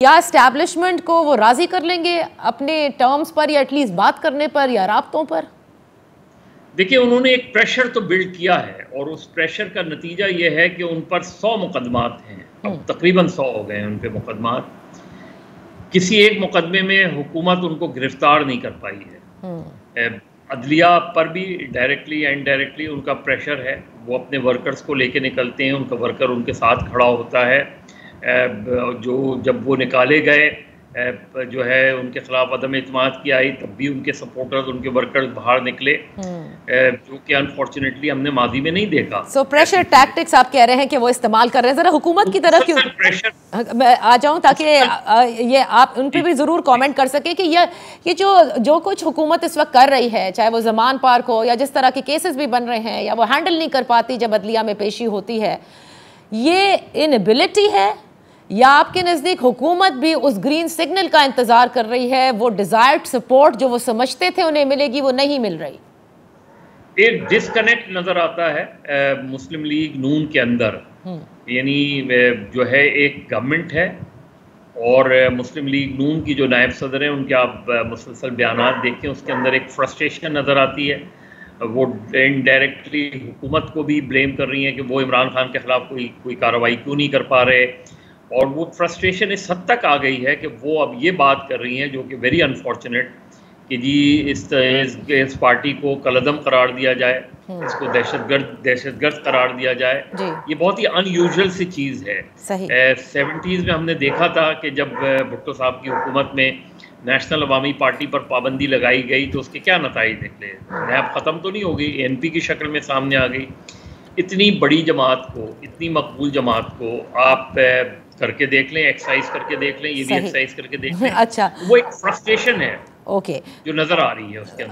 یا اسٹیبلشمنٹ کو وہ راضی کر لیں گے اپنے ٹرمز پر یا ایٹ لیسٹ بات کرنے پر یا رابطوں پر؟ دیکھیں انہوں نے ایک پریشر تو بلڈ کیا ہے اور اس پریشر کا نتیجہ یہ ہے کہ ان پر 100 مقدمات ہیں، اب تقریباً 100 ہو گئے ہیں ان پہ مقدمات۔ کسی ایک مقدمے میں حکومت ان کو گرفتار نہیں کر پائی ہے۔ عدلیہ پر بھی ڈائریکٹلی اینڈ ڈائریکٹلی ان کا پریشر ہے، وہ اپنے ورکرز کو لے کے نکلتے ہیں، ان کا ورکر ان کے ساتھ کھڑا ہوتا ہے۔ جب وہ نکالے گئے جو ہے ان کے خلاف عدم اعتماد کی آئی تب بھی ان کے سپورٹرز ان کے ورکرز باہر نکلے، جو کہ انفارچونیٹلی ہم نے ماضی میں نہیں دیکھا۔ سو پریشر ٹیکٹکس آپ کہہ رہے ہیں کہ وہ استعمال کر رہے ہیں، ذرا حکومت کی طرف میں آ جاؤں تاکہ یہ آپ ان پہ بھی ضرور کامنٹ کر سکیں کہ یہ جو کچھ حکومت اس وقت کر رہی ہے، چاہے وہ زمان پارک ہو یا جس طرح کے کیسز بھی بن رہے ہیں یا وہ ہینڈل نہیں کر پاتی جب عدلیہ میں پیشی ہوتی ہے، یہ انیبلٹی ہے یا آپ کے نزدیک حکومت بھی اس گرین سگنل کا انتظار کر رہی ہے، وہ ڈیزائرڈ سپورٹ جو وہ سمجھتے تھے انہیں ملے گی وہ نہیں مل رہی؟ ایک ڈسکنیکٹ نظر آتا ہے مسلم لیگ نون کے اندر، یعنی جو ہے ایک گورنمنٹ ہے اور مسلم لیگ نون کی جو نائب صدر ہیں ان کے آپ مسلسل بیانات دیکھیں، اس کے اندر ایک فرسٹریشن نظر آتی ہے۔ وہ انڈائریکٹلی حکومت کو بھی بلیم کر رہی ہیں کہ وہ عمران خان کے خلاف کوئی کارروائی کیوں نہیں کر پا رہے، اور وہ فرسٹریشن اس حد تک آ گئی ہے کہ وہ اب یہ بات کر رہی ہیں جو کہ ویری انفارچونیٹ کہ جی اس پارٹی کو کالعدم قرار دیا جائے، اس کو دہشت گرد قرار دیا جائے۔ یہ بہت ہی ان یوزول سی چیز ہے۔ 70s میں ہم نے دیکھا تھا کہ جب بھٹو صاحب کی حکومت میں نیشنل عوامی پارٹی پر پابندی لگائی گئی تو اس کے کیا نتائج نکلے؟ نیب ختم تو نہیں ہو گئی، NP کی شکل میں سامنے آ گئی۔ اتنی بڑی جماعت کو، اتنی مقبول جماعت کو آپ کر کے دیکھ لیں، ایکسرسائز کر کے دیکھ لیں، یہ بھی ایکسرسائز کر کے دیکھ لیں۔ اچھا، وہ ایک فرسٹریشن ہے اوکے جو نظر آ رہی ہے اس کے اندر۔